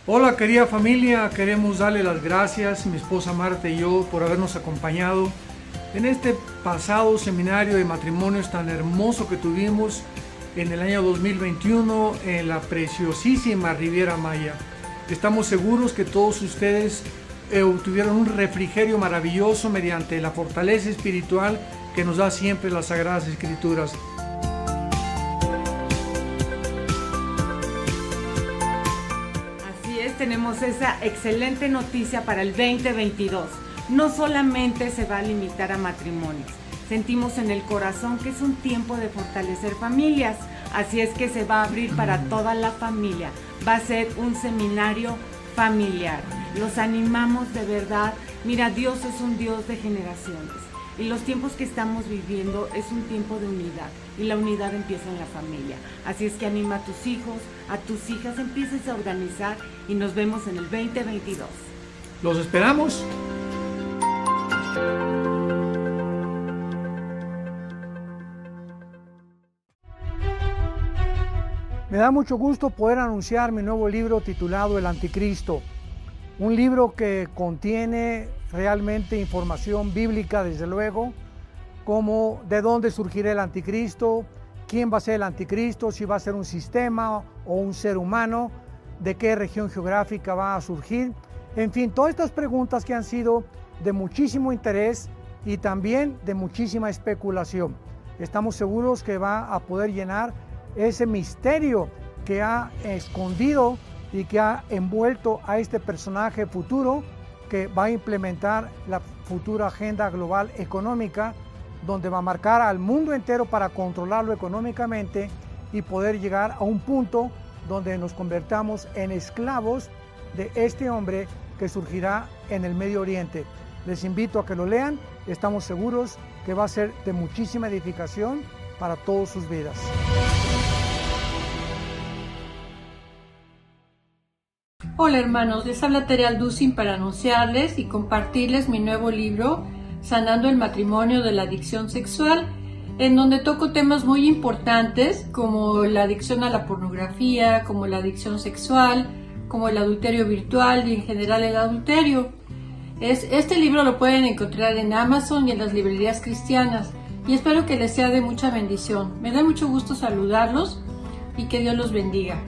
Hola querida familia, queremos darle las gracias, mi esposa Marta y yo, por habernos acompañado en este pasado seminario de matrimonios tan hermoso que tuvimos en el año 2021 en la preciosísima Riviera Maya. Estamos seguros que todos ustedes tuvieron un refrigerio maravilloso mediante la fortaleza espiritual que nos da siempre las Sagradas Escrituras. Tenemos esa excelente noticia para el 2022. No solamente se va a limitar a matrimonios. Sentimos en el corazón que es un tiempo de fortalecer familias. Así es que se va a abrir para toda la familia. Va a ser un seminario familiar. Los animamos de verdad. Mira, Dios es un Dios de generaciones. Y los tiempos que estamos viviendo es un tiempo de unidad. Y la unidad empieza en la familia. Así es que anima a tus hijos, a tus hijas, empieces a organizar y nos vemos en el 2022. ¡Los esperamos! Me da mucho gusto poder anunciar mi nuevo libro titulado El Anticristo. Un libro que contiene realmente información bíblica, desde luego, como de dónde surgirá el anticristo, quién va a ser el anticristo, si va a ser un sistema o un ser humano, de qué región geográfica va a surgir. En fin, todas estas preguntas que han sido de muchísimo interés y también de muchísima especulación. Estamos seguros que va a poder llenar ese misterio que ha escondido y que ha envuelto a este personaje futuro que va a implementar la futura agenda global económica, donde va a marcar al mundo entero para controlarlo económicamente y poder llegar a un punto donde nos convertamos en esclavos de este hombre que surgirá en el Medio Oriente. Les invito a que lo lean, estamos seguros que va a ser de muchísima edificación para todas sus vidas. Hola hermanos, les habla Tere Alducin para anunciarles y compartirles mi nuevo libro, Sanando el matrimonio de la adicción sexual, en donde toco temas muy importantes como la adicción a la pornografía, como la adicción sexual, como el adulterio virtual y en general el adulterio. Este libro lo pueden encontrar en Amazon y en las librerías cristianas y espero que les sea de mucha bendición. Me da mucho gusto saludarlos y que Dios los bendiga.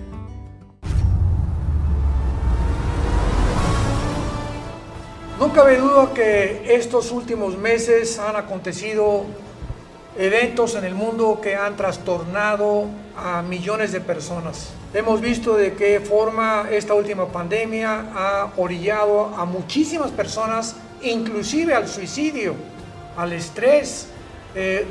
No cabe duda que estos últimos meses han acontecido eventos en el mundo que han trastornado a millones de personas. Hemos visto de qué forma esta última pandemia ha orillado a muchísimas personas, inclusive al suicidio, al estrés.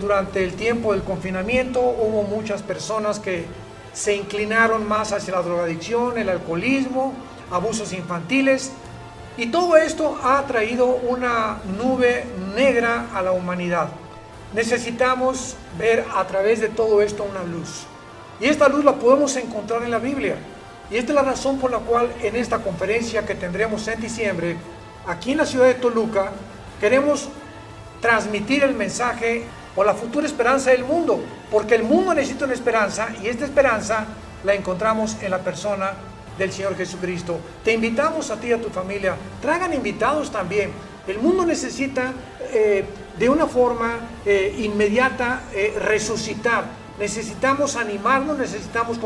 Durante el tiempo del confinamiento hubo muchas personas que se inclinaron más hacia la drogadicción, el alcoholismo, abusos infantiles. Y todo esto ha traído una nube negra a la humanidad. Necesitamos ver a través de todo esto una luz. Y esta luz la podemos encontrar en la Biblia. Y esta es la razón por la cual en esta conferencia que tendremos en diciembre, aquí en la ciudad de Toluca, queremos transmitir el mensaje o la futura esperanza del mundo. Porque el mundo necesita una esperanza y esta esperanza la encontramos en la persona del Señor Jesucristo. Te invitamos a ti y a tu familia, traigan invitados también. El mundo necesita de una forma inmediata resucitar. Necesitamos animarnos, necesitamos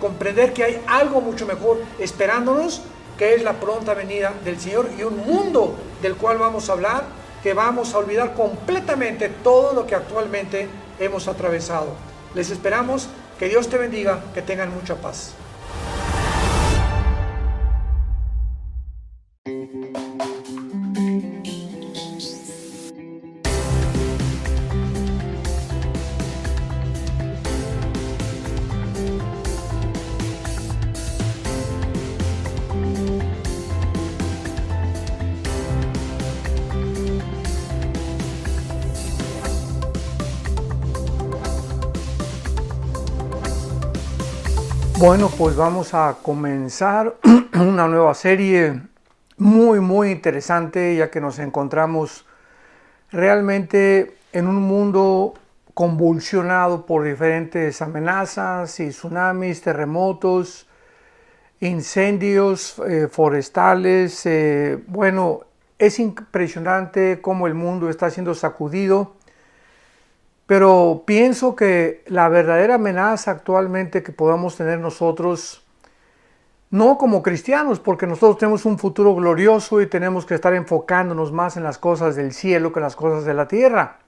comprender que hay algo mucho mejor esperándonos, que es la pronta venida del Señor y un mundo del cual vamos a hablar, que vamos a olvidar completamente todo lo que actualmente hemos atravesado. Les esperamos, que Dios te bendiga, que tengan mucha paz. Bueno, pues vamos a comenzar una nueva serie muy interesante, ya que nos encontramos realmente en un mundo convulsionado por diferentes amenazas y tsunamis, terremotos, incendios forestales. Bueno, es impresionante cómo el mundo está siendo sacudido, pero pienso que la verdadera amenaza actualmente que podamos tener nosotros, no como cristianos, porque nosotros tenemos un futuro glorioso y tenemos que estar enfocándonos más en las cosas del cielo que en las cosas de la tierra.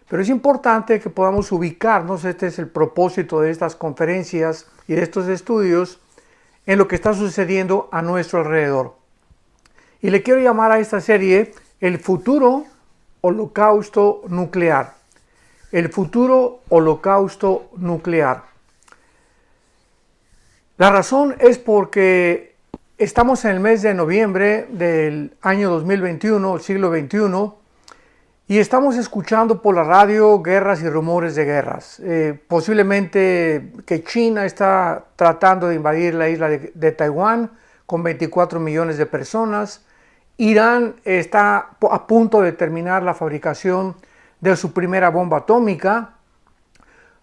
Pero es importante que podamos ubicarnos, este es el propósito de estas conferencias y de estos estudios, en lo que está sucediendo a nuestro alrededor. Y le quiero llamar a esta serie el futuro holocausto nuclear. El futuro holocausto nuclear. La razón es porque estamos en el mes de noviembre del año 2021, el siglo XXI, y estamos escuchando por la radio guerras y rumores de guerras. Posiblemente que China está tratando de invadir la isla de Taiwán con 24 millones de personas. Irán está a punto de terminar la fabricación de su primera bomba atómica.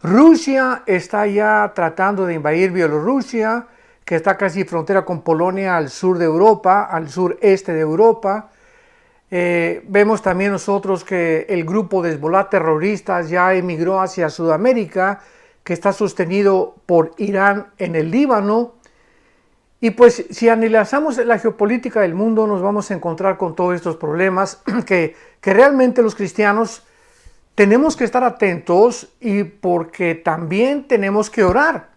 Rusia está ya tratando de invadir Bielorrusia, que está casi frontera con Polonia al sur de Europa, al sureste de Europa. Vemos también nosotros que el grupo de Hezbollah terroristas ya emigró hacia Sudamérica, que está sostenido por Irán en el Líbano. Y pues si analizamos la geopolítica del mundo nos vamos a encontrar con todos estos problemas que realmente los cristianos tenemos que estar atentos, y porque también tenemos que orar.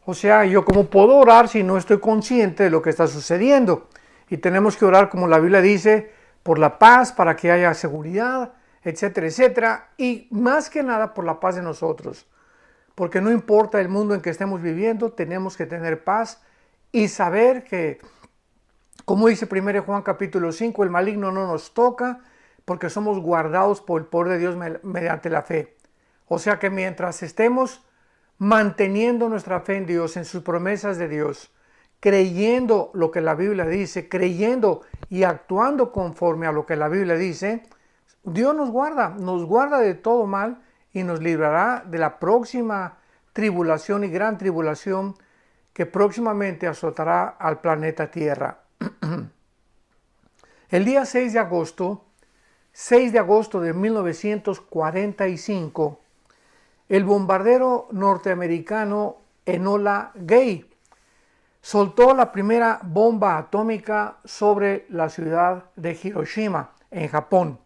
O sea, yo cómo puedo orar si no estoy consciente de lo que está sucediendo. Y tenemos que orar, como la Biblia dice, por la paz, para que haya seguridad, etcétera, etcétera. Y más que nada por la paz de nosotros. Porque no importa el mundo en que estemos viviendo, tenemos que tener paz y saber que, como dice 1 Juan capítulo 5, el maligno no nos toca, porque somos guardados por el poder de Dios mediante la fe. O sea que mientras estemos manteniendo nuestra fe en Dios, en sus promesas de Dios, creyendo lo que la Biblia dice, creyendo y actuando conforme a lo que la Biblia dice, Dios nos guarda de todo mal y nos librará de la próxima tribulación y gran tribulación que próximamente azotará al planeta Tierra. El día 6 de agosto de 1945, el bombardero norteamericano Enola Gay soltó la primera bomba atómica sobre la ciudad de Hiroshima, en Japón,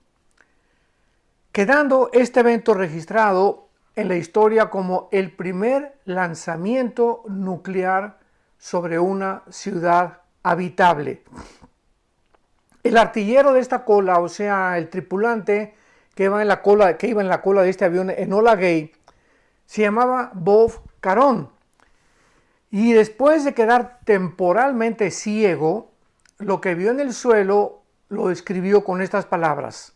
quedando este evento registrado en la historia como el primer lanzamiento nuclear sobre una ciudad habitable. El artillero de esta cola, o sea, el tripulante que iba en la cola de este avión Enola Gay, se llamaba Bob Caron. Y después de quedar temporalmente ciego, lo que vio en el suelo lo describió con estas palabras.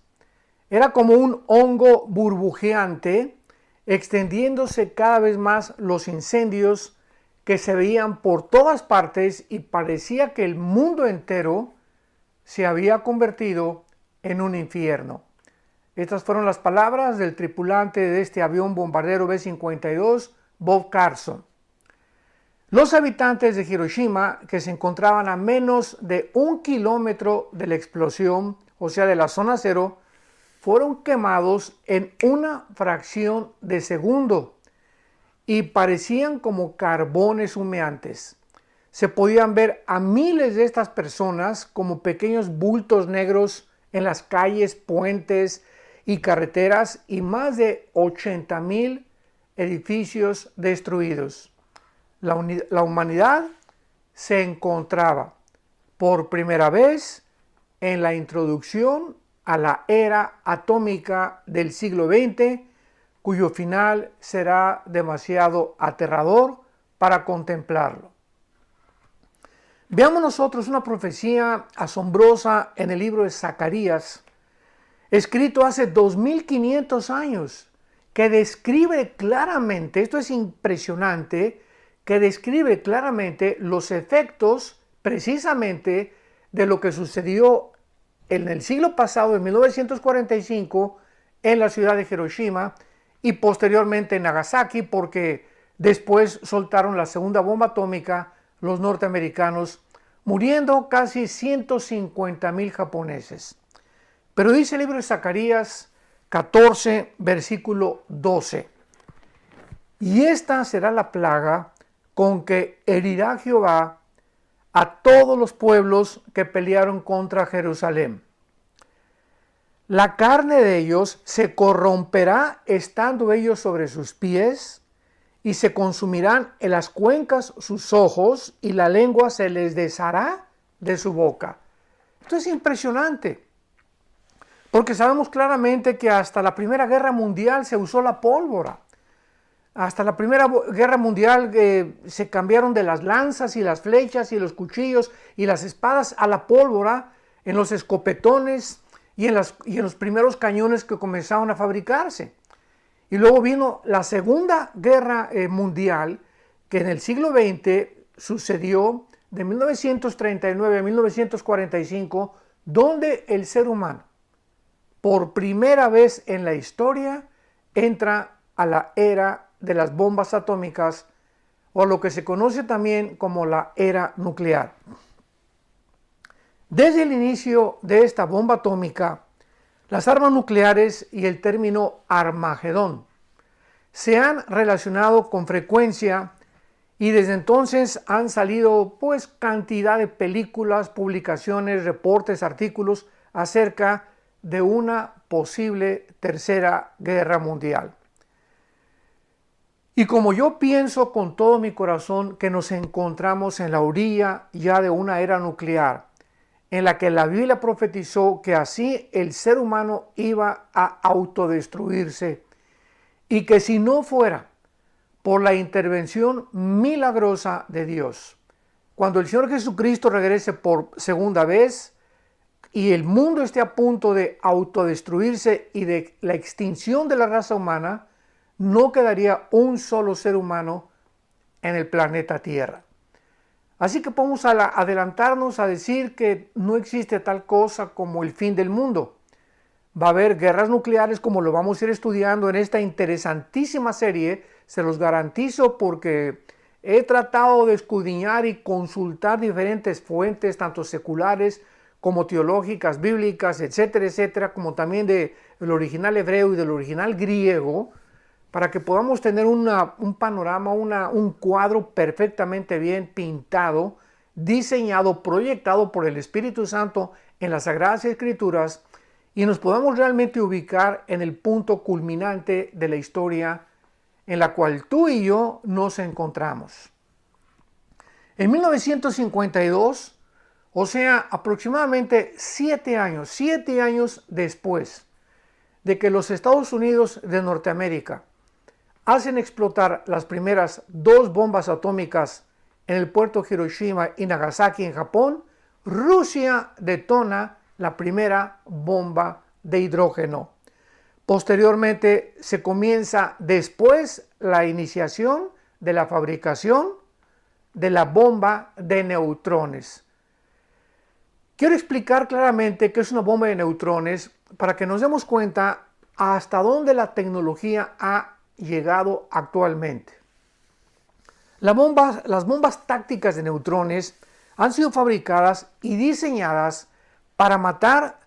Era como un hongo burbujeante, extendiéndose cada vez más los incendios que se veían por todas partes, y parecía que el mundo entero se había convertido en un infierno. Estas fueron las palabras del tripulante de este avión bombardero B-52, Bob Carson. Los habitantes de Hiroshima, que se encontraban a menos de 1 kilómetro de la explosión, o sea de la zona cero, fueron quemados en una fracción de segundo y parecían como carbones humeantes. Se podían ver a miles de estas personas como pequeños bultos negros en las calles, puentes y carreteras, y más de 80,000 edificios destruidos. La humanidad se encontraba por primera vez en la introducción a la era atómica del siglo XX, cuyo final será demasiado aterrador para contemplarlo. Veamos nosotros una profecía asombrosa en el libro de Zacarías, escrito hace 2500 años, que describe claramente, esto es impresionante, que describe claramente los efectos precisamente de lo que sucedió en el siglo pasado, en 1945, en la ciudad de Hiroshima y posteriormente en Nagasaki, porque después soltaron la segunda bomba atómica los norteamericanos, muriendo casi 150,000 japoneses. Pero dice el libro de Zacarías 14, versículo 12: y esta será la plaga con que herirá Jehová a todos los pueblos que pelearon contra Jerusalén. La carne de ellos se corromperá estando ellos sobre sus pies, y se consumirán en las cuencas sus ojos, y la lengua se les deshará de su boca. Esto es impresionante, porque sabemos claramente que hasta la Primera Guerra Mundial se usó la pólvora. Hasta la Primera Guerra Mundial se cambiaron de las lanzas y las flechas y los cuchillos y las espadas a la pólvora en los escopetones y en los primeros cañones que comenzaron a fabricarse. Y luego vino la Segunda Guerra Mundial, que en el siglo XX sucedió de 1939 a 1945, donde el ser humano, por primera vez en la historia, entra a la era de las bombas atómicas, o lo que se conoce también como la era nuclear. Desde el inicio de esta bomba atómica, las armas nucleares y el término Armagedón se han relacionado con frecuencia, y desde entonces han salido pues cantidad de películas, publicaciones, reportes, artículos acerca de una posible tercera guerra mundial. Y como yo pienso con todo mi corazón que nos encontramos en la orilla ya de una era nuclear, en la que la Biblia profetizó que así el ser humano iba a autodestruirse, y que si no fuera por la intervención milagrosa de Dios, cuando el Señor Jesucristo regrese por segunda vez y el mundo esté a punto de autodestruirse y de la extinción de la raza humana, no quedaría un solo ser humano en el planeta Tierra. Así que podemos adelantarnos a decir que no existe tal cosa como el fin del mundo. Va a haber guerras nucleares, como lo vamos a ir estudiando en esta interesantísima serie, se los garantizo, porque he tratado de escudriñar y consultar diferentes fuentes, tanto seculares como teológicas, bíblicas, etcétera, etcétera, como también del original hebreo y del original griego, para que podamos tener un panorama, un cuadro perfectamente bien pintado, diseñado, proyectado por el Espíritu Santo en las Sagradas Escrituras, y nos podamos realmente ubicar en el punto culminante de la historia en la cual tú y yo nos encontramos. En 1952, o sea, aproximadamente 7 años después de que los Estados Unidos de Norteamérica hacen explotar las primeras 2 bombas atómicas en el puerto de Hiroshima y Nagasaki en Japón, Rusia detona la primera bomba de hidrógeno. Posteriormente se comienza después la iniciación de la fabricación de la bomba de neutrones. Quiero explicar claramente qué es una bomba de neutrones para que nos demos cuenta hasta dónde la tecnología ha llegado actualmente. Las bombas tácticas de neutrones han sido fabricadas y diseñadas para matar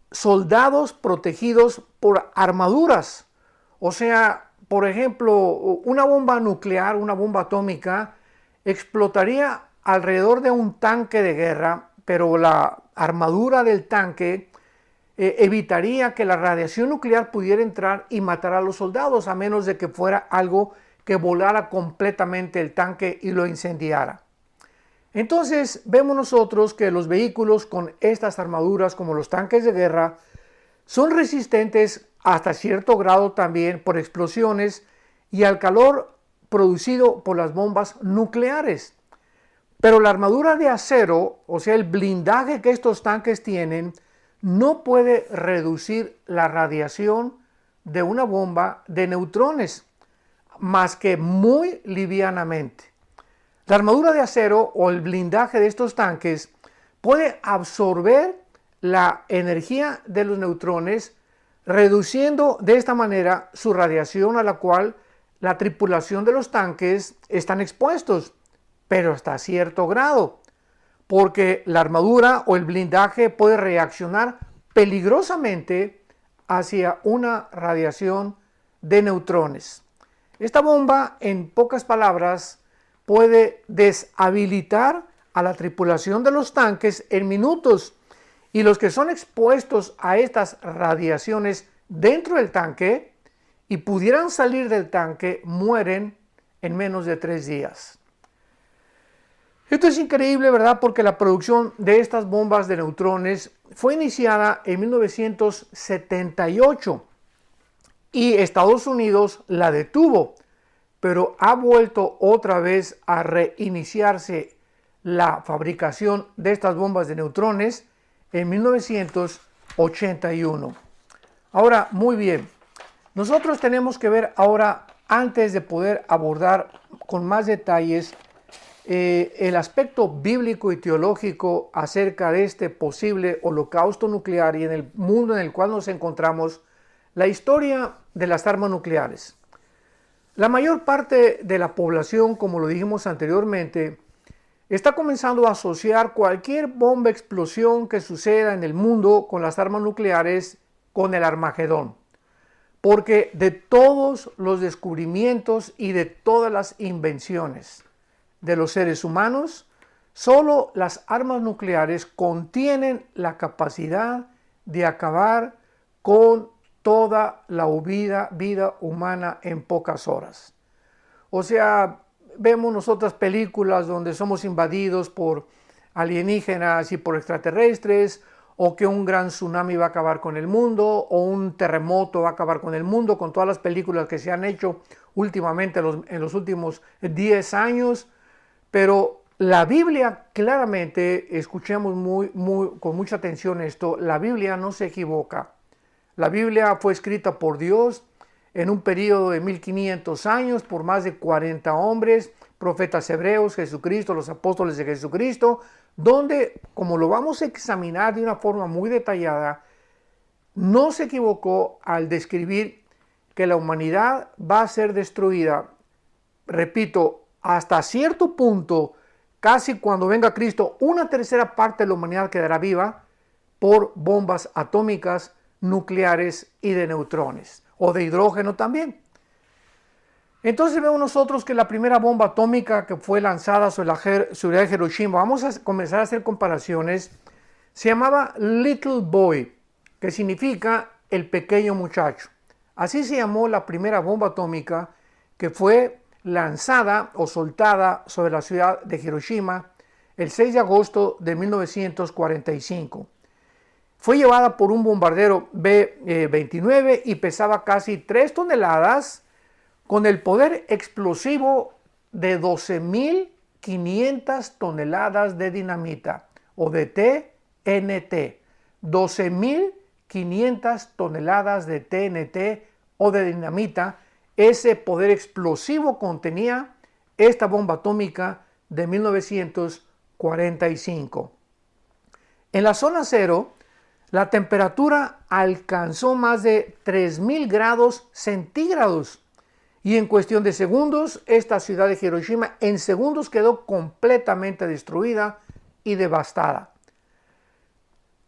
soldados protegidos por armaduras. O sea, por ejemplo, una bomba nuclear, una bomba atómica, explotaría alrededor de un tanque de guerra, pero la armadura del tanque evitaría que la radiación nuclear pudiera entrar y matar a los soldados, a menos de que fuera algo que volara completamente el tanque y lo incendiara. Entonces vemos nosotros que los vehículos con estas armaduras, como los tanques de guerra, son resistentes hasta cierto grado también por explosiones y al calor producido por las bombas nucleares. Pero la armadura de acero, o sea, el blindaje que estos tanques tienen, no puede reducir la radiación de una bomba de neutrones, más que muy livianamente. La armadura de acero o el blindaje de estos tanques puede absorber la energía de los neutrones, reduciendo de esta manera su radiación a la cual la tripulación de los tanques están expuestos. pero hasta cierto grado, porque la armadura o el blindaje puede reaccionar peligrosamente hacia una radiación de neutrones. Esta bomba, en pocas palabras, puede deshabilitar a la tripulación de los tanques en minutos, y los que son expuestos a estas radiaciones dentro del tanque y pudieran salir del tanque mueren en menos de 3 días. Esto es increíble, ¿verdad? Porque la producción de estas bombas de neutrones fue iniciada en 1978 y Estados Unidos la detuvo, pero ha vuelto otra vez a reiniciarse la fabricación de estas bombas de neutrones en 1981. Ahora, muy bien, nosotros tenemos que ver ahora, antes de poder abordar con más detalles el aspecto bíblico y teológico acerca de este posible holocausto nuclear y en el mundo en el cual nos encontramos, la historia de las armas nucleares. La mayor parte de la población, como lo dijimos anteriormente, está comenzando a asociar cualquier bomba explosión que suceda en el mundo con las armas nucleares con el Armagedón. Porque de todos los descubrimientos y de todas las invenciones de los seres humanos, solo las armas nucleares contienen la capacidad de acabar con toda la vida humana en pocas horas. O sea, vemos nosotras películas donde somos invadidos por alienígenas y por extraterrestres, o que un gran tsunami va a acabar con el mundo, o un terremoto va a acabar con el mundo, con todas las películas que se han hecho últimamente en los últimos 10 años. Pero la Biblia, claramente, escuchemos con mucha atención esto, la Biblia no se equivoca. La Biblia fue escrita por Dios en un periodo de 1500 años por más de 40 hombres, profetas hebreos, Jesucristo, los apóstoles de Jesucristo, donde, como lo vamos a examinar de una forma muy detallada, no se equivocó al describir que la humanidad va a ser destruida, repito, hasta cierto punto, casi cuando venga Cristo, 1/3 parte de la humanidad quedará viva por bombas atómicas, nucleares y de neutrones, o de hidrógeno también. Entonces vemos nosotros que la primera bomba atómica que fue lanzada sobre la ciudad de Hiroshima, vamos a comenzar a hacer comparaciones, se llamaba Little Boy, que significa el pequeño muchacho. Así se llamó la primera bomba atómica que fue lanzada o soltada sobre la ciudad de Hiroshima el 6 de agosto de 1945. Fue llevada por un bombardero B-29 y pesaba casi 3 toneladas con el poder explosivo de 12.500 toneladas de dinamita o de TNT. 12.500 toneladas de TNT o de dinamita. Ese poder explosivo contenía esta bomba atómica de 1945. En la zona cero, la temperatura alcanzó más de 3.000 grados centígrados y en cuestión de segundos, esta ciudad de Hiroshima en segundos quedó completamente destruida y devastada.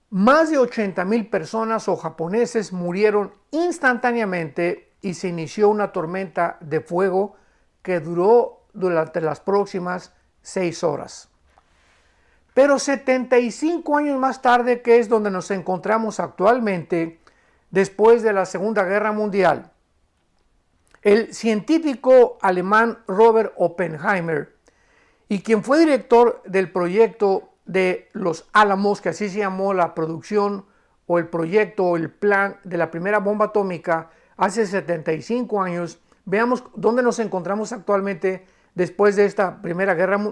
Más de 80.000 personas o japoneses murieron instantáneamente y se inició una tormenta de fuego que duró durante las próximas 6 horas. Pero 75 años más tarde, que es donde nos encontramos actualmente, después de la Segunda Guerra Mundial, el científico alemán Robert Oppenheimer, y quien fue director del proyecto de los Álamos, que así se llamó la producción o el proyecto o el plan de la primera bomba atómica hace 75 años, veamos dónde nos encontramos actualmente después de esta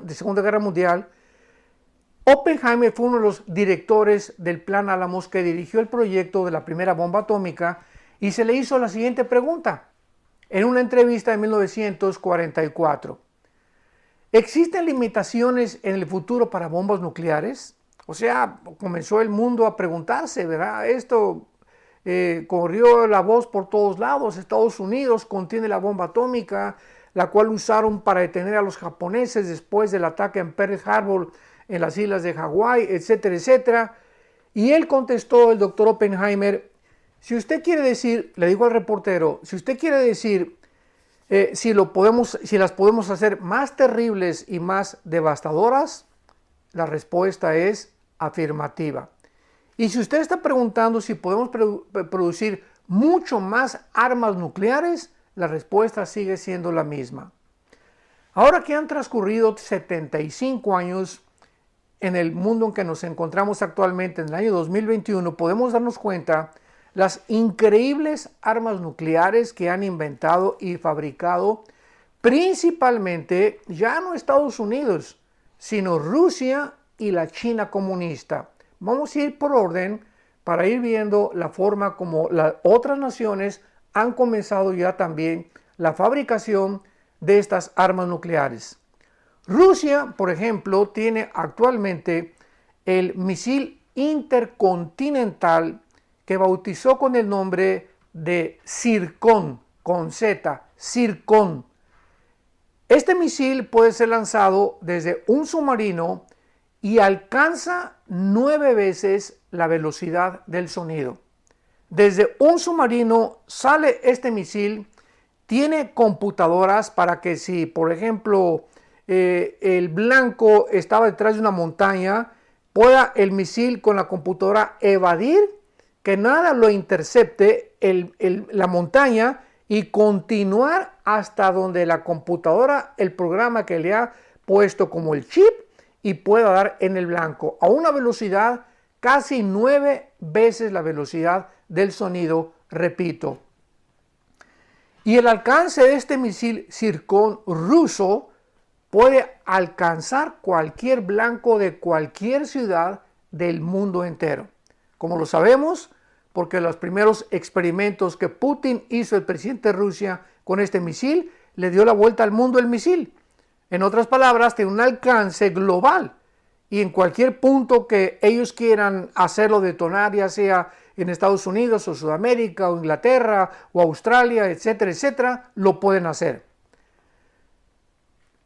Segunda Guerra Mundial. Oppenheimer fue uno de los directores del Plan Álamos que dirigió el proyecto de la primera bomba atómica y se le hizo la siguiente pregunta en una entrevista en 1944. ¿Existen limitaciones en el futuro para bombas nucleares? O sea, comenzó el mundo a preguntarse, ¿verdad? Esto corrió la voz por todos lados. Estados Unidos contiene la bomba atómica, la cual usaron para detener a los japoneses después del ataque en Pearl Harbor en las islas de Hawái, etcétera, etcétera. Y él contestó, el doctor Oppenheimer, si usted quiere decir, le dijo al reportero, si usted quiere decir si las podemos hacer más terribles y más devastadoras, la respuesta es afirmativa. Y si usted está preguntando si podemos producir mucho más armas nucleares, la respuesta sigue siendo la misma. Ahora que han transcurrido 75 años en el mundo en que nos encontramos actualmente, en el año 2021, podemos darnos cuenta las increíbles armas nucleares que han inventado y fabricado, principalmente ya no Estados Unidos, sino Rusia y la China comunista. Vamos a ir por orden para ir viendo la forma como las otras naciones han comenzado ya también la fabricación de estas armas nucleares. Rusia, por ejemplo, tiene actualmente el misil intercontinental que bautizó con el nombre de Zircon, con Z, Zircon. Este misil puede ser lanzado desde un submarino y alcanza 9 veces la velocidad del sonido. Desde un submarino sale este misil, tiene computadoras para que si, por ejemplo, el blanco estaba detrás de una montaña, pueda el misil con la computadora evadir, que nada lo intercepte la montaña y continuar hasta donde la computadora, el programa que le ha puesto como el chip, y pueda dar en el blanco a una velocidad casi 9 veces la velocidad del sonido, repito. Y el alcance de este misil Zircon ruso puede alcanzar cualquier blanco de cualquier ciudad del mundo entero. Como lo sabemos, porque los primeros experimentos que Putin hizo, el presidente de Rusia, con este misil, le dio la vuelta al mundo el misil. En otras palabras, tiene un alcance global y en cualquier punto que ellos quieran hacerlo detonar, ya sea en Estados Unidos o Sudamérica o Inglaterra o Australia, etcétera, etcétera, lo pueden hacer.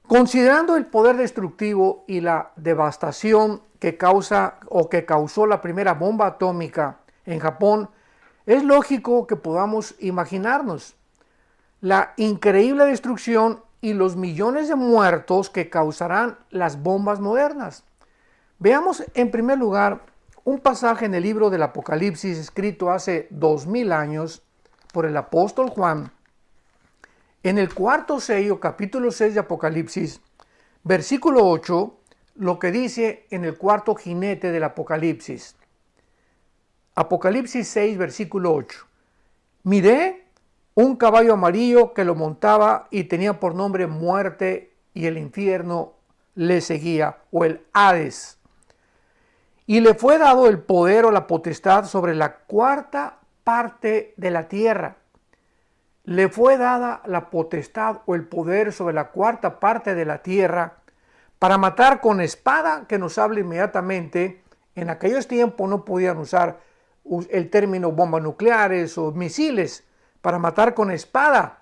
Considerando el poder destructivo y la devastación que causó la primera bomba atómica en Japón, es lógico que podamos imaginarnos la increíble destrucción y los millones de muertos que causarán las bombas modernas. Veamos en primer lugar un pasaje en el libro del Apocalipsis escrito hace 2000 años por el apóstol Juan. En el cuarto sello, capítulo 6 de Apocalipsis, versículo 8, lo que dice en el cuarto jinete del Apocalipsis. Apocalipsis 6, versículo 8. Miré un caballo amarillo que lo montaba y tenía por nombre Muerte, y el infierno le seguía, o el Hades. Y le fue dado el poder o la potestad sobre la cuarta parte de la tierra. Le fue dada la potestad o el poder sobre la cuarta parte de la tierra para matar con espada, que nos habla inmediatamente. En aquellos tiempos no podían usar el término bombas nucleares o misiles, para matar con espada,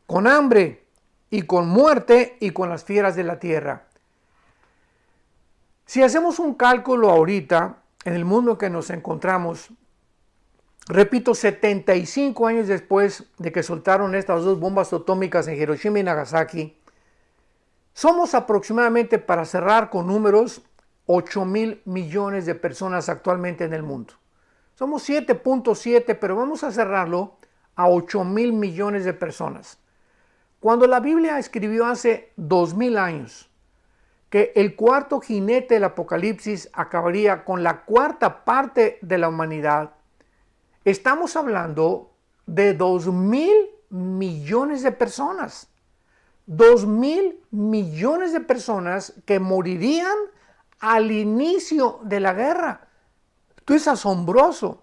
con hambre y con muerte y con las fieras de la tierra. Si hacemos un cálculo ahorita, en el mundo en que nos encontramos, repito, 75 años después de que soltaron estas dos bombas atómicas en Hiroshima y Nagasaki, somos aproximadamente, para cerrar con números, 8,000 millones de personas actualmente en el mundo. Somos 7.7, pero vamos a cerrarlo a 8,000 millones de personas. Cuando la Biblia escribió hace 2000 años que el cuarto jinete del Apocalipsis acabaría con la cuarta parte de la humanidad, estamos hablando de 2,000 millones de personas. 2,000 millones de personas que morirían al inicio de la guerra. Esto es asombroso.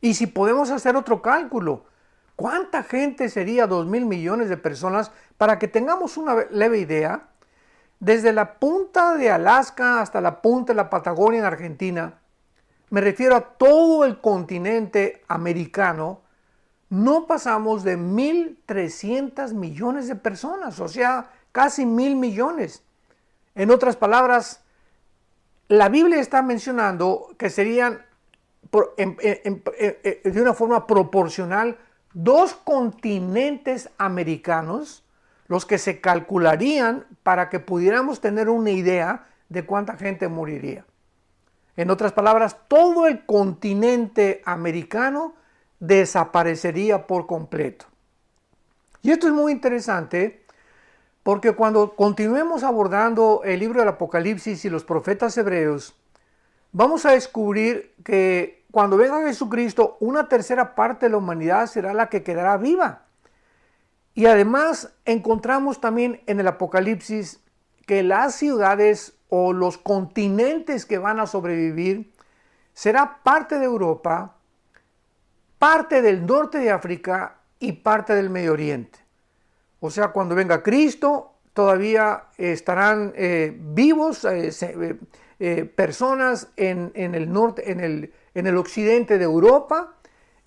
Y si podemos hacer otro cálculo, ¿cuánta gente sería 2,000 millones de personas? Para que tengamos una leve idea, desde la punta de Alaska hasta la punta de la Patagonia en Argentina, me refiero a todo el continente americano, no pasamos de 1.300 millones de personas, o sea, casi 1.000 millones. En otras palabras, la Biblia está mencionando que serían de una forma proporcional 2 continentes americanos los que se calcularían para que pudiéramos tener una idea de cuánta gente moriría. En otras palabras, todo el continente americano desaparecería por completo. Y esto es muy interesante porque cuando continuemos abordando el libro del Apocalipsis y los profetas hebreos, vamos a descubrir que cuando venga Jesucristo, una tercera parte de la humanidad será la que quedará viva. Y además encontramos también en el Apocalipsis que las ciudades o los continentes que van a sobrevivir será parte de Europa, parte del norte de África y parte del Medio Oriente. O sea, cuando venga Cristo, todavía estarán vivos personas en el norte, en el occidente de Europa,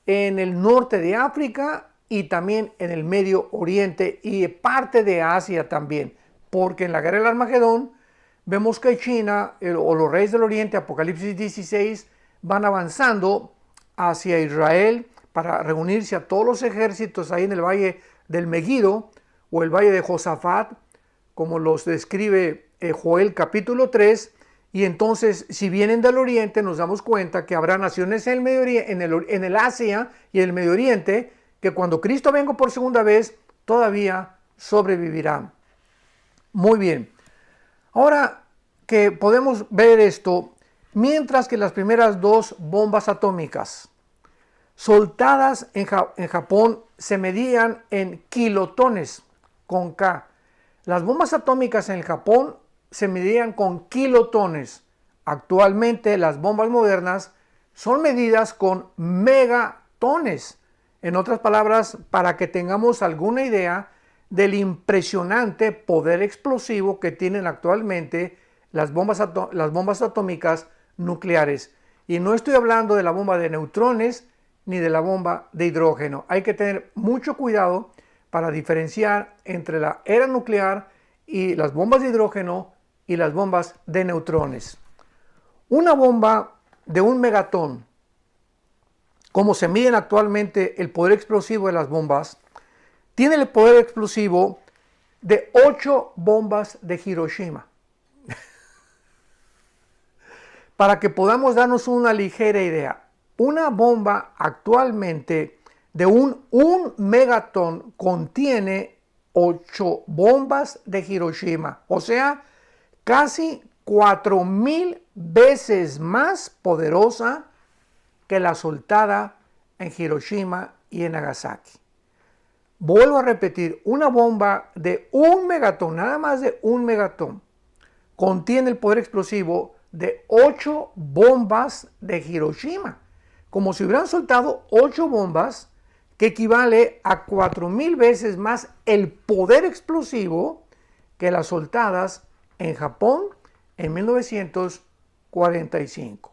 en el norte de África y también en el Medio Oriente y parte de Asia también. Porque en la guerra del Armagedón vemos que China o los reyes del Oriente, Apocalipsis 16, van avanzando hacia Israel para reunirse a todos los ejércitos ahí en el valle del Megiddo o el valle de Josafat, como los describe Joel capítulo 3. Y entonces, si vienen del Oriente, nos damos cuenta que habrá naciones en el Medio Oriente, en el Asia y en el Medio Oriente, que cuando Cristo venga por segunda vez, todavía sobrevivirán. Muy bien. Ahora que podemos ver esto, mientras que las primeras 2 bombas atómicas soltadas en Japón se medían en kilotones, con K. Las bombas atómicas en el Japón se medían con kilotones. Actualmente las bombas modernas son medidas con megatones. En otras palabras, para que tengamos alguna idea del impresionante poder explosivo que tienen actualmente las bombas atómicas nucleares. Y no estoy hablando de la bomba de neutrones ni de la bomba de hidrógeno. Hay que tener mucho cuidado para diferenciar entre la era nuclear y las bombas de hidrógeno y las bombas de neutrones. Una bomba de 1 megatón, como se miden actualmente el poder explosivo de las bombas, tiene el poder explosivo de 8 bombas de Hiroshima. Para que podamos darnos una ligera idea, una bomba actualmente de un megatón contiene 8 bombas de Hiroshima, o sea, casi 4,000 veces más poderosa que la soltada en Hiroshima y en Nagasaki. Vuelvo a repetir, una bomba de 1 megatón, nada más de 1 megatón, contiene el poder explosivo de 8 bombas de Hiroshima, como si hubieran soltado 8 bombas, que equivale a 4,000 veces más el poder explosivo que las soltadas en Japón en 1945.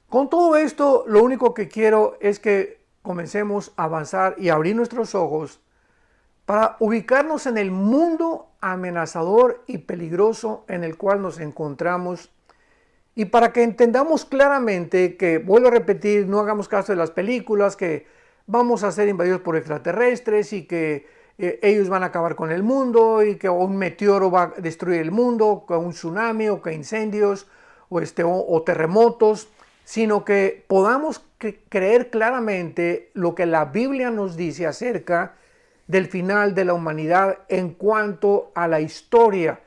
Con todo esto, lo único que quiero es que comencemos a avanzar y abrir nuestros ojos para ubicarnos en el mundo amenazador y peligroso en el cual nos encontramos, y para que entendamos claramente que, vuelvo a repetir, no hagamos caso de las películas que vamos a ser invadidos por extraterrestres y que ellos van a acabar con el mundo y que un meteoro va a destruir el mundo, con un tsunami o que incendios o terremotos, sino que podamos creer claramente lo que la Biblia nos dice acerca del final de la humanidad en cuanto a la historia,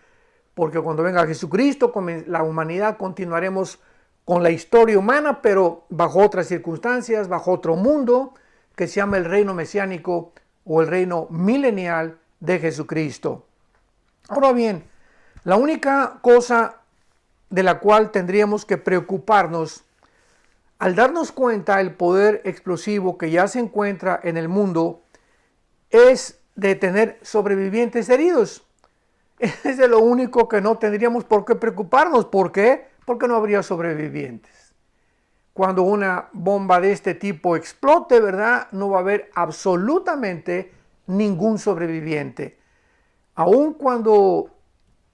porque cuando venga Jesucristo, la humanidad continuaremos con la historia humana, pero bajo otras circunstancias, bajo otro mundo, que se llama el reino mesiánico o el reino milenial de Jesucristo. Ahora bien, la única cosa de la cual tendríamos que preocuparnos al darnos cuenta del poder explosivo que ya se encuentra en el mundo es de tener sobrevivientes heridos. Es de lo único que no tendríamos por qué preocuparnos. ¿Por qué? Porque no habría sobrevivientes. cuando una bomba de este tipo explote, ¿verdad? No va a haber absolutamente ningún sobreviviente. Aun cuando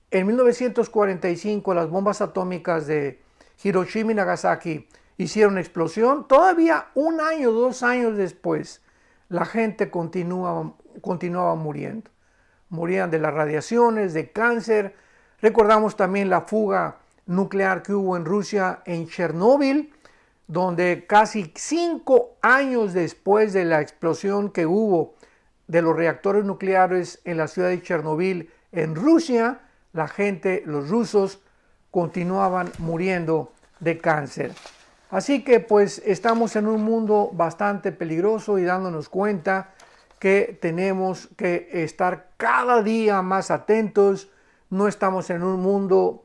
en 1945 las bombas atómicas de Hiroshima y Nagasaki hicieron explosión, todavía 1 año, 2 años después, la gente continuaba muriendo. Morían de las radiaciones, de cáncer. Recordamos también la fuga nuclear que hubo en Rusia, en Chernóbil, donde casi 5 años después de la explosión que hubo de los reactores nucleares en la ciudad de Chernóbil, en Rusia, la gente, los rusos, continuaban muriendo de cáncer. Así que pues estamos en un mundo bastante peligroso y dándonos cuenta que tenemos que estar cada día más atentos. No estamos en un mundo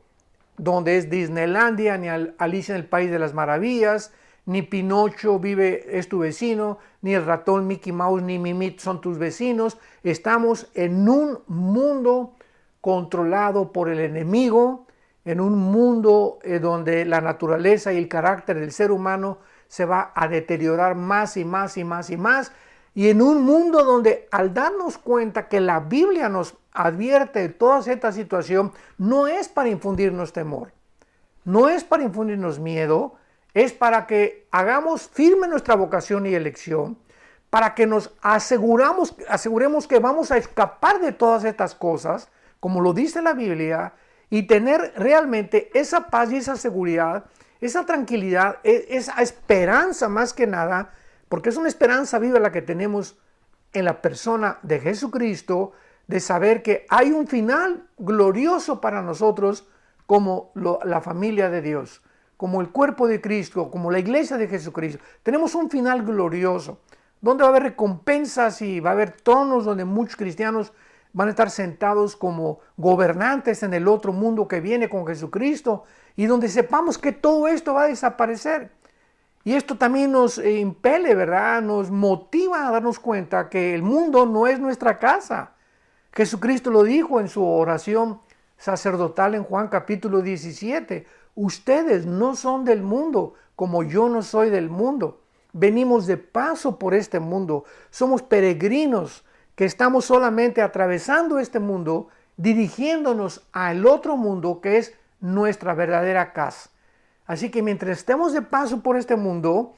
donde es Disneylandia, ni Alicia en el País de las Maravillas, ni Pinocho es tu vecino, ni el ratón Mickey Mouse ni Mimit son tus vecinos. Estamos en un mundo controlado por el enemigo, en un mundo donde la naturaleza y el carácter del ser humano se va a deteriorar más y más y más y más, y en un mundo donde, al darnos cuenta que la Biblia nos advierte de toda esta situación, no es para infundirnos temor, no es para infundirnos miedo, es para que hagamos firme nuestra vocación y elección, para que nos aseguremos que vamos a escapar de todas estas cosas, como lo dice la Biblia, y tener realmente esa paz y esa seguridad, esa tranquilidad, esa esperanza más que nada, porque es una esperanza viva la que tenemos en la persona de Jesucristo, de saber que hay un final glorioso para nosotros como la familia de Dios, como el cuerpo de Cristo, como la iglesia de Jesucristo. Tenemos un final glorioso, donde va a haber recompensas y va a haber tronos donde muchos cristianos van a estar sentados como gobernantes en el otro mundo que viene con Jesucristo, y donde sepamos que todo esto va a desaparecer. Y esto también nos impele, ¿verdad? Nos motiva a darnos cuenta que el mundo no es nuestra casa. Jesucristo lo dijo en su oración sacerdotal en Juan capítulo 17. Ustedes no son del mundo, como yo no soy del mundo. Venimos de paso por este mundo. Somos peregrinos que estamos solamente atravesando este mundo, dirigiéndonos al otro mundo que es nuestra verdadera casa. Así que mientras estemos de paso por este mundo,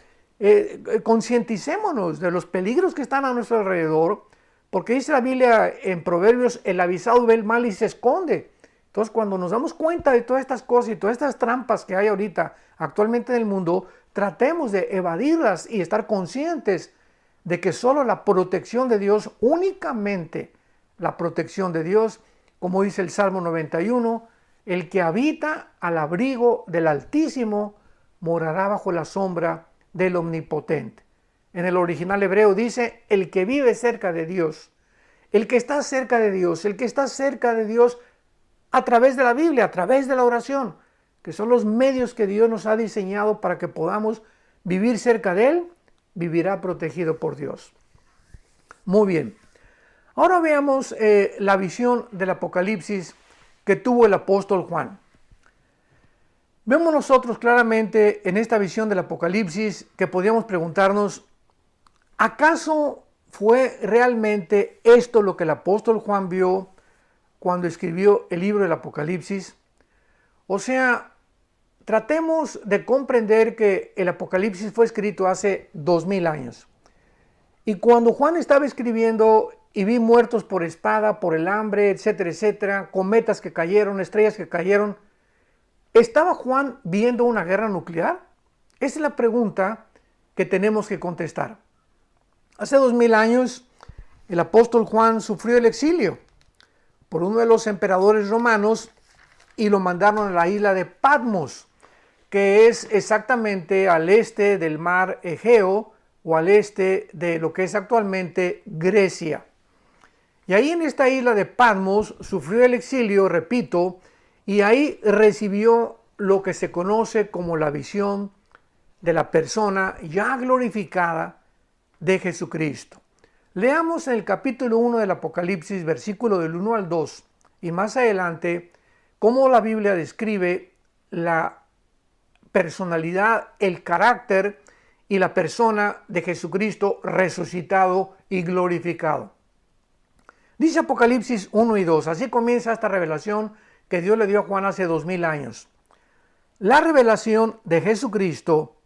concienticémonos de los peligros que están a nuestro alrededor, porque dice la Biblia en Proverbios, el avisado ve el mal y se esconde. Entonces, cuando nos damos cuenta de todas estas cosas y todas estas trampas que hay ahorita actualmente en el mundo, tratemos de evadirlas y estar conscientes de que solo la protección de Dios, únicamente la protección de Dios, como dice el Salmo 91, el que habita al abrigo del Altísimo morará bajo la sombra del Omnipotente. En el original hebreo dice, el que vive cerca de Dios, el que está cerca de Dios, el que está cerca de Dios a través de la Biblia, a través de la oración, que son los medios que Dios nos ha diseñado para que podamos vivir cerca de Él, vivirá protegido por Dios. Muy bien. Ahora veamos la visión del Apocalipsis que tuvo el apóstol Juan. Vemos nosotros claramente en esta visión del Apocalipsis que podríamos preguntarnos, ¿acaso fue realmente esto lo que el apóstol Juan vio cuando escribió el libro del Apocalipsis? O sea, tratemos de comprender que el Apocalipsis fue escrito hace 2000 años. Y cuando Juan estaba escribiendo y vi muertos por espada, por el hambre, etcétera, etcétera, cometas que cayeron, estrellas que cayeron, ¿estaba Juan viendo una guerra nuclear? Esa es la pregunta que tenemos que contestar. Hace 2000 años, el apóstol Juan sufrió el exilio por uno de los emperadores romanos y lo mandaron a la isla de Patmos, que es exactamente al este del mar Egeo o al este de lo que es actualmente Grecia. Y ahí en esta isla de Patmos sufrió el exilio, repito, y ahí recibió lo que se conoce como la visión de la persona ya glorificada de Jesucristo. Leamos en el capítulo 1 del Apocalipsis, versículo del 1 al 2, y más adelante, cómo la Biblia describe la personalidad, el carácter y la persona de Jesucristo resucitado y glorificado. Dice Apocalipsis 1 y 2, así comienza esta revelación que Dios le dio a Juan hace 2000 años. La revelación de Jesucristo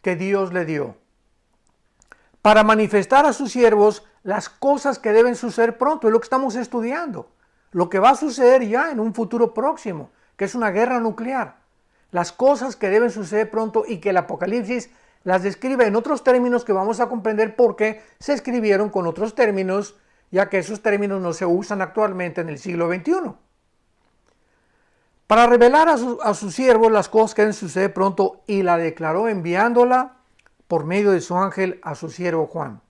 que Dios le dio para manifestar a sus siervos las cosas que deben suceder pronto. Es lo que estamos estudiando. Lo que va a suceder ya en un futuro próximo, que es una guerra nuclear. Las cosas que deben suceder pronto y que el Apocalipsis las describe en otros términos que vamos a comprender porque se escribieron con otros términos, ya que esos términos no se usan actualmente en el siglo XXI. Para revelar a sus siervos las cosas que deben suceder pronto, y la declaró enviándola por medio de su ángel a su siervo Juan,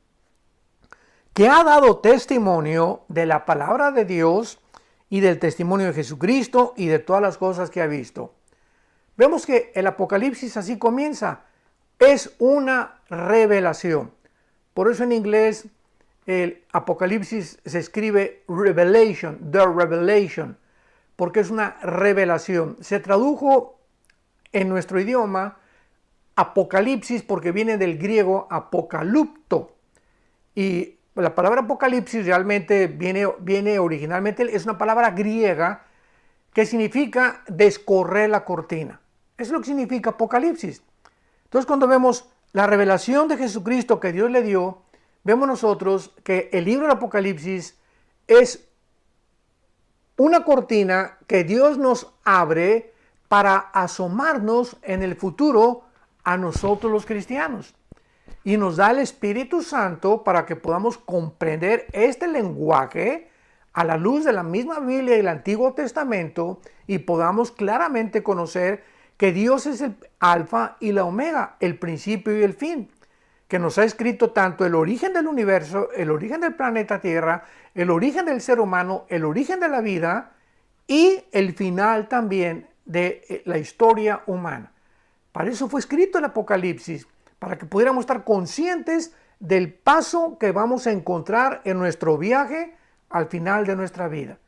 que ha dado testimonio de la palabra de Dios y del testimonio de Jesucristo y de todas las cosas que ha visto. Vemos que el Apocalipsis así comienza. Es una revelación. Por eso en inglés el Apocalipsis se escribe Revelation, the Revelation, porque es una revelación. Se tradujo en nuestro idioma Apocalipsis porque viene del griego apokalupto. Y la palabra Apocalipsis realmente viene originalmente, es una palabra griega que significa descorrer la cortina. Eso es lo que significa Apocalipsis. Entonces, cuando vemos la revelación de Jesucristo que Dios le dio, vemos nosotros que el libro del Apocalipsis es una cortina que Dios nos abre para asomarnos en el futuro a nosotros los cristianos. Y nos da el Espíritu Santo para que podamos comprender este lenguaje a la luz de la misma Biblia y el Antiguo Testamento y podamos claramente conocer que Dios es el alfa y la omega, el principio y el fin, que nos ha escrito tanto el origen del universo, el origen del planeta Tierra, el origen del ser humano, el origen de la vida y el final también de la historia humana. Para eso fue escrito el Apocalipsis, para que pudiéramos estar conscientes del paso que vamos a encontrar en nuestro viaje al final de nuestra vida.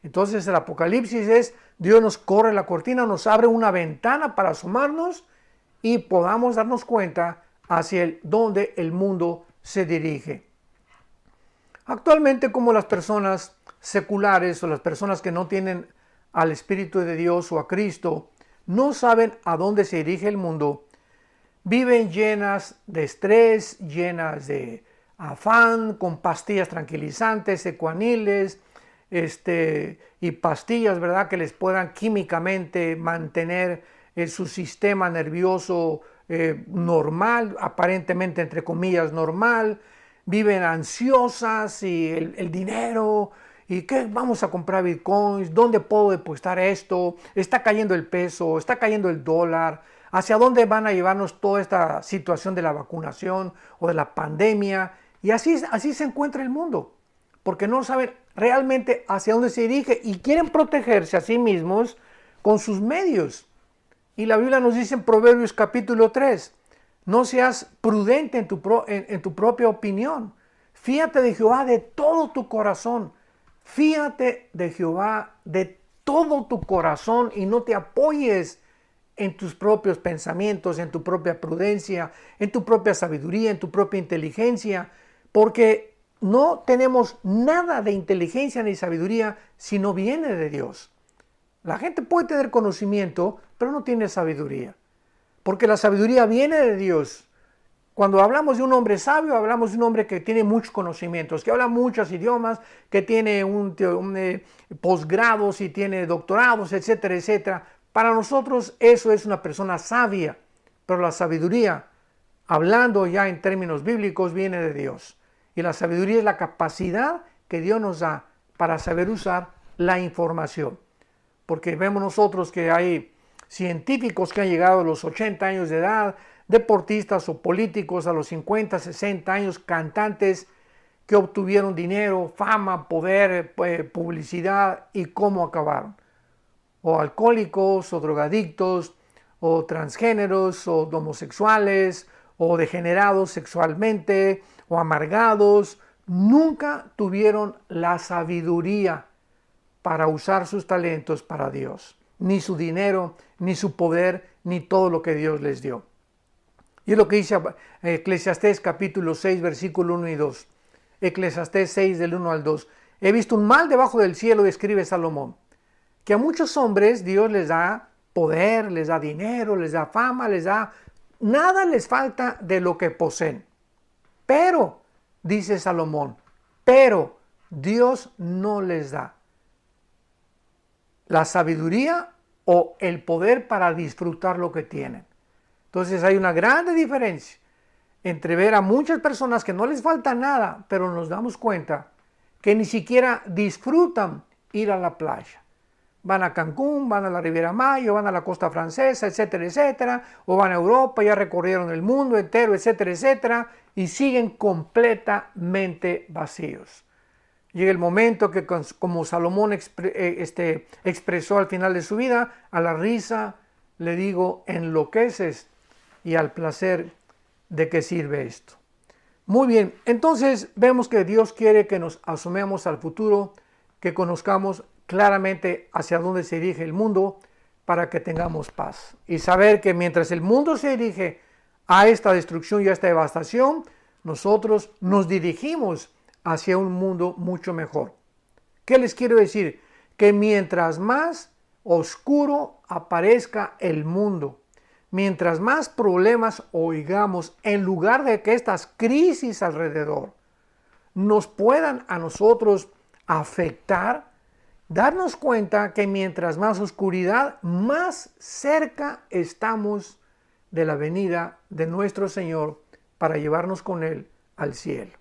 Entonces el Apocalipsis es, Dios nos corre la cortina, nos abre una ventana para asomarnos y podamos darnos cuenta hacia dónde el mundo se dirige. Actualmente, como las personas seculares o las personas que no tienen al Espíritu de Dios o a Cristo, no saben a dónde se dirige el mundo, viven llenas de estrés, llenas de afán, con pastillas tranquilizantes, ecuaniles, y pastillas, ¿verdad?, que les puedan químicamente mantener su sistema nervioso normal, aparentemente entre comillas normal. Viven ansiosas y el dinero, y qué vamos a comprar bitcoins, dónde puedo depositar esto, está cayendo el peso, está cayendo el dólar, hacia dónde van a llevarnos toda esta situación de la vacunación o de la pandemia. Y así se encuentra el mundo, porque no saben realmente hacia dónde se dirige y quieren protegerse a sí mismos con sus medios. Y la Biblia nos dice en Proverbios capítulo 3, no seas prudente en tu propia opinión. Fíate de Jehová de todo tu corazón. Fíate de Jehová de todo tu corazón y no te apoyes en tus propios pensamientos, en tu propia prudencia, en tu propia sabiduría, en tu propia inteligencia, porque no tenemos nada de inteligencia ni sabiduría si no viene de Dios. La gente puede tener conocimiento, pero no tiene sabiduría, porque la sabiduría viene de Dios. Cuando hablamos de un hombre sabio, hablamos de un hombre que tiene muchos conocimientos, que habla muchos idiomas, que tiene un posgrados y tiene doctorados, etcétera, etcétera. Para nosotros eso es una persona sabia, pero la sabiduría, hablando ya en términos bíblicos, viene de Dios. Y la sabiduría es la capacidad que Dios nos da para saber usar la información. Porque vemos nosotros que hay científicos que han llegado a los 80 años de edad, deportistas o políticos a los 50, 60 años, cantantes que obtuvieron dinero, fama, poder, publicidad y cómo acabaron. O alcohólicos, o drogadictos, o transgéneros, o homosexuales, o degenerados sexualmente, o amargados. Nunca tuvieron la sabiduría para usar sus talentos para Dios. ni su dinero, ni su poder, ni todo lo que Dios les dio. Y es lo que dice Eclesiastés capítulo 6, versículo 1 y 2. Eclesiastés 6 del 1 al 2. He visto un mal debajo del cielo, escribe Salomón, que a muchos hombres Dios les da poder, les da dinero, les da fama, nada les falta de lo que poseen. Pero, dice Salomón, pero Dios no les da la sabiduría o el poder para disfrutar lo que tienen. Entonces hay una grande diferencia entre ver a muchas personas que no les falta nada, pero nos damos cuenta que ni siquiera disfrutan ir a la playa. Van a Cancún, van a la Riviera Maya, van a la costa francesa, etcétera, etcétera, o van a Europa, ya recorrieron el mundo entero, etcétera, etcétera, y siguen completamente vacíos. Llega el momento que, como Salomón expresó al final de su vida, a la risa le digo, enloqueces, y al placer, ¿de qué sirve esto? Muy bien, entonces vemos que Dios quiere que nos asomemos al futuro, que conozcamos claramente hacia dónde se dirige el mundo para que tengamos paz. Y saber que mientras el mundo se dirige a esta destrucción y a esta devastación, nosotros nos dirigimos hacia un mundo mucho mejor. ¿Qué les quiero decir? Que mientras más oscuro aparezca el mundo, mientras más problemas oigamos, en lugar de que estas crisis alrededor nos puedan a nosotros afectar, darnos cuenta que mientras más oscuridad, más cerca estamos de la venida de nuestro Señor para llevarnos con Él al cielo.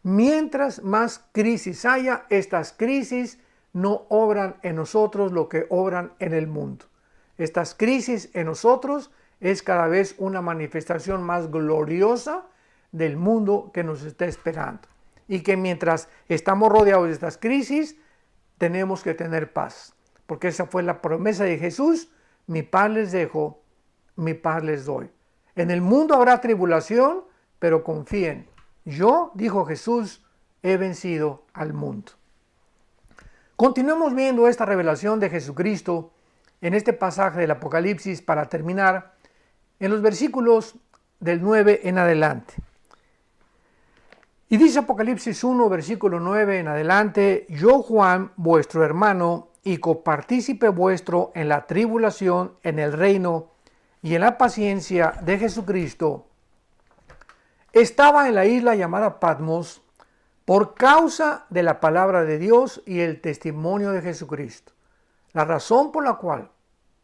Mientras más crisis haya, estas crisis no obran en nosotros lo que obran en el mundo. Estas crisis en nosotros es cada vez una manifestación más gloriosa del mundo que nos está esperando. Y que mientras estamos rodeados de estas crisis, tenemos que tener paz. Porque esa fue la promesa de Jesús: mi paz les dejo, mi paz les doy. En el mundo habrá tribulación, pero confíen. Yo, dijo Jesús, he vencido al mundo. Continuemos viendo esta revelación de Jesucristo en este pasaje del Apocalipsis para terminar en los versículos del 9 en adelante. Y dice Apocalipsis 1, versículo 9 en adelante: yo, Juan, vuestro hermano y copartícipe vuestro en la tribulación, en el reino y en la paciencia de Jesucristo, estaba en la isla llamada Patmos por causa de la palabra de Dios y el testimonio de Jesucristo. La razón por la cual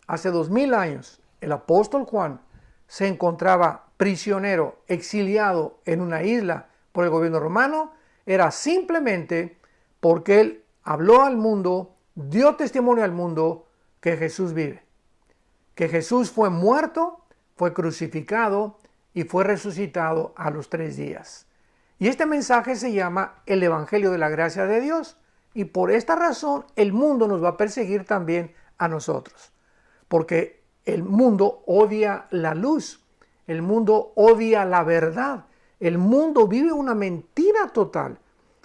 hace 2000 años el apóstol Juan se encontraba prisionero, exiliado en una isla por el gobierno romano, era simplemente porque él habló al mundo, dio testimonio al mundo que Jesús vive, que Jesús fue muerto, fue crucificado y fue resucitado a los 3 días. Y este mensaje se llama el Evangelio de la Gracia de Dios. Y por esta razón el mundo nos va a perseguir también a nosotros. Porque el mundo odia la luz. El mundo odia la verdad. El mundo vive una mentira total.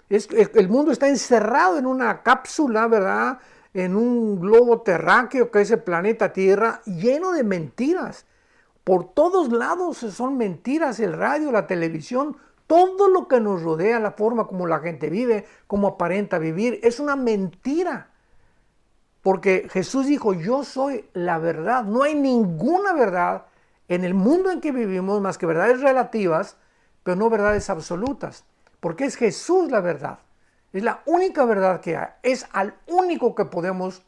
El mundo está encerrado en una cápsula, ¿verdad? En un globo terráqueo que es el planeta Tierra, lleno de mentiras. Por todos lados son mentiras, el radio, la televisión, todo lo que nos rodea, la forma como la gente vive, como aparenta vivir, es una mentira. Porque Jesús dijo, yo soy la verdad. No hay ninguna verdad en el mundo en que vivimos más que verdades relativas, pero no verdades absolutas. Porque es Jesús la verdad. Es la única verdad que hay. Es al único que podemos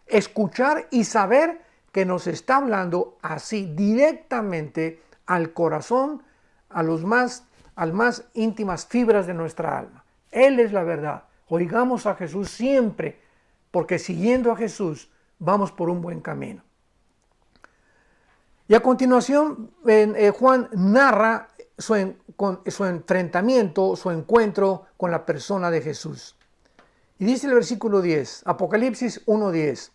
escuchar y saber que nos está hablando así directamente al corazón, a las más íntimas fibras de nuestra alma. Él es la verdad. Oigamos a Jesús siempre, porque siguiendo a Jesús vamos por un buen camino. Y a continuación Juan narra su enfrentamiento, su encuentro con la persona de Jesús. Y dice el versículo 10, Apocalipsis 1:10.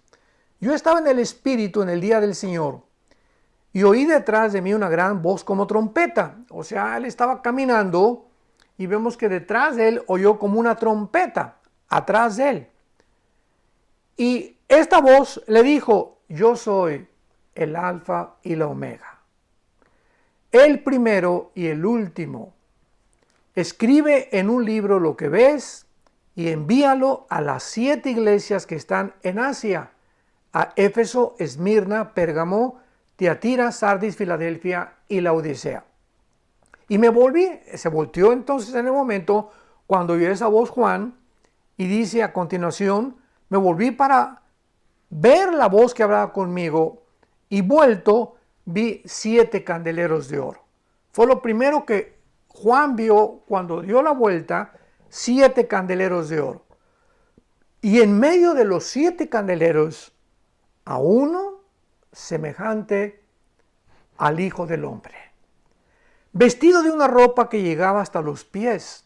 Yo estaba en el Espíritu en el día del Señor y oí detrás de mí una gran voz como trompeta. O sea, él estaba caminando y vemos que detrás de él oyó como una trompeta, atrás de él. Y esta voz le dijo, yo soy el Alfa y la Omega, el primero y el último. Escribe en un libro lo que ves y envíalo a las 7 iglesias que están en Asia, a Éfeso, Esmirna, Pérgamo, Tiatira, Sardis, Filadelfia y Laodicea. Y se volteó entonces en el momento cuando oyó esa voz Juan, y dice a continuación, me volví para ver la voz que hablaba conmigo, y vuelto vi 7 candeleros de oro. Fue lo primero que Juan vio cuando dio la vuelta, 7 candeleros de oro. Y en medio de los 7 candeleros, a uno semejante al Hijo del Hombre, vestido de una ropa que llegaba hasta los pies,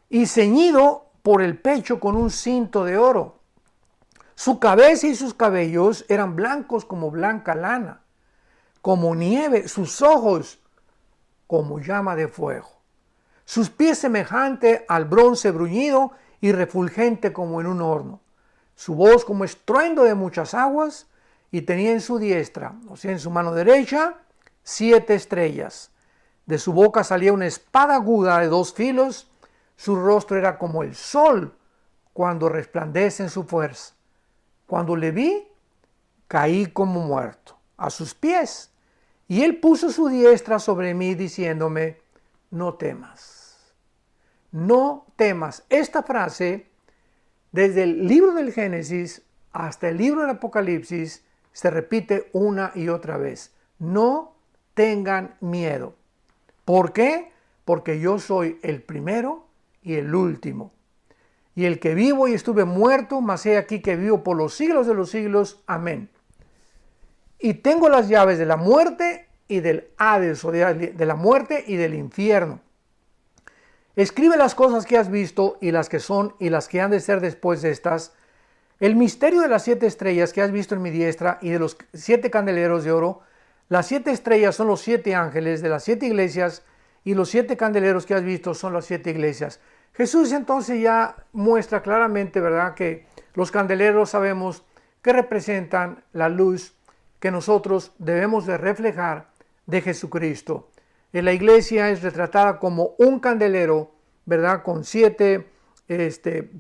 y ceñido por el pecho con un cinto de oro. Su cabeza y sus cabellos eran blancos como blanca lana, como nieve, sus ojos como llama de fuego, sus pies semejante al bronce bruñido y refulgente como en un horno, su voz como estruendo de muchas aguas, y tenía en su diestra, o sea, en su mano derecha, 7 estrellas. De su boca salía una espada aguda de 2 filos, su rostro era como el sol cuando resplandece en su fuerza. Cuando le vi, caí como muerto a sus pies, y él puso su diestra sobre mí diciéndome, no temas, no temas. Esta frase, desde el libro del Génesis hasta el libro del Apocalipsis, se repite una y otra vez. No tengan miedo. ¿Por qué? Porque yo soy el primero y el último, y el que vivo y estuve muerto, mas he aquí que vivo por los siglos de los siglos. Amén. Y tengo las llaves de la muerte y del Hades, o de la muerte y del infierno. Escribe las cosas que has visto, y las que son, y las que han de ser después de estas. El misterio de las 7 estrellas que has visto en mi diestra, y de los 7 candeleros de oro. Las 7 estrellas son los 7 ángeles de las 7 iglesias, y los 7 candeleros que has visto son las 7 iglesias. Jesús entonces ya muestra claramente, ¿verdad?, que los candeleros sabemos que representan la luz que nosotros debemos de reflejar de Jesucristo. En la iglesia es retratada como un candelero, ¿verdad?, con 7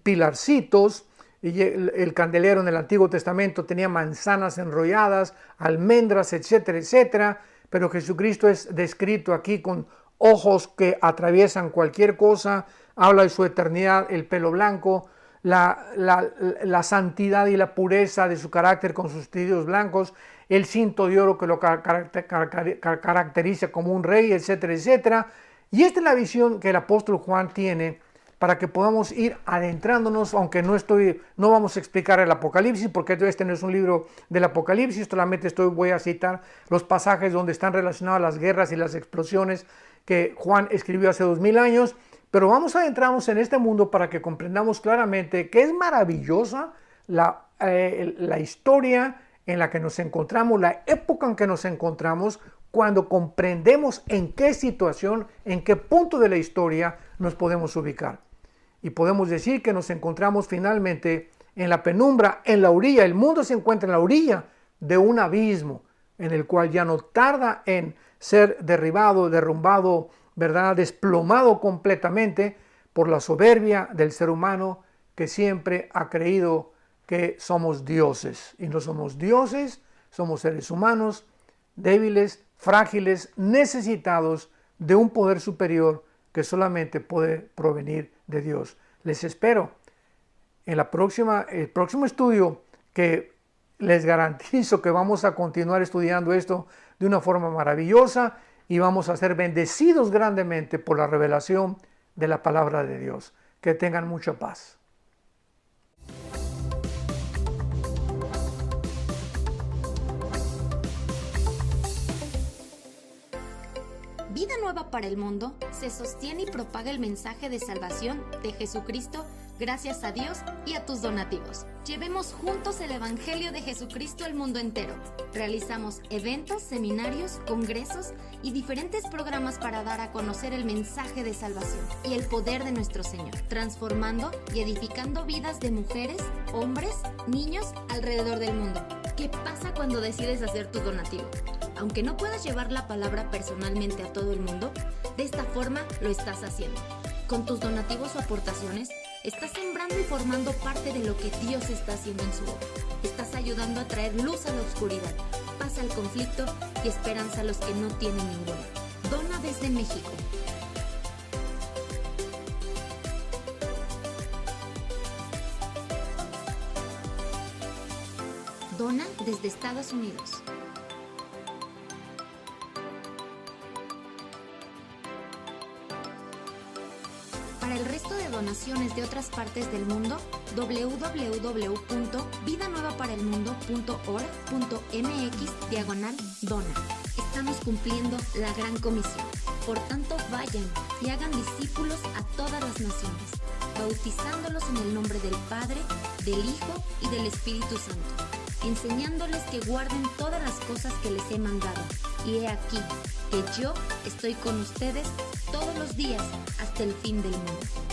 pilarcitos. Y el candelero en el Antiguo Testamento tenía manzanas enrolladas, almendras, etcétera, etcétera. Pero Jesucristo es descrito aquí con ojos que atraviesan cualquier cosa. Habla de su eternidad, el pelo blanco, la santidad y la pureza de su carácter con sus vestidos blancos, el cinto de oro que lo caracteriza como un rey, etcétera, etcétera. Y esta es la visión que el apóstol Juan tiene para que podamos ir adentrándonos, aunque no vamos a explicar el Apocalipsis, porque este no es un libro del Apocalipsis, solamente voy a citar los pasajes donde están relacionadas las guerras y las explosiones que Juan escribió hace 2000 años. Pero vamos a adentrarnos en este mundo para que comprendamos claramente que es maravillosa la historia en la que nos encontramos, la época en que nos encontramos, cuando comprendemos en qué situación, en qué punto de la historia nos podemos ubicar. Y podemos decir que nos encontramos finalmente en la penumbra, en la orilla. El mundo se encuentra en la orilla de un abismo en el cual ya no tarda en ser derribado, derrumbado, ¿verdad?, desplomado completamente por la soberbia del ser humano, que siempre ha creído que somos dioses. Y no somos dioses, somos seres humanos, débiles, frágiles, necesitados de un poder superior que solamente puede provenir de Dios. Les espero en el próximo estudio, que les garantizo que vamos a continuar estudiando esto de una forma maravillosa, y vamos a ser bendecidos grandemente por la revelación de la palabra de Dios. Que tengan mucha paz. Vida Nueva para el Mundo se sostiene y propaga el mensaje de salvación de Jesucristo gracias a Dios y a tus donativos. Llevemos juntos el Evangelio de Jesucristo al mundo entero. Realizamos eventos, seminarios, congresos y diferentes programas para dar a conocer el mensaje de salvación y el poder de nuestro Señor, transformando y edificando vidas de mujeres, hombres, niños alrededor del mundo. ¿Qué pasa cuando decides hacer tu donativo? Aunque no puedas llevar la palabra personalmente a todo el mundo, de esta forma lo estás haciendo. Con tus donativos o aportaciones, estás sembrando y formando parte de lo que Dios está haciendo en su obra. Estás ayudando a traer luz a la oscuridad, paz al conflicto y esperanza a los que no tienen ninguna. Dona desde México. Dona desde Estados Unidos. Para el resto de donaciones de otras partes del mundo, www.vidanuevaparelmundo.org.mx/dona. Estamos cumpliendo la gran comisión. Por tanto, vayan y hagan discípulos a todas las naciones, bautizándolos en el nombre del Padre, del Hijo y del Espíritu Santo, enseñándoles que guarden todas las cosas que les he mandado. Y he aquí que yo estoy con ustedes todos los días hasta el fin del mundo.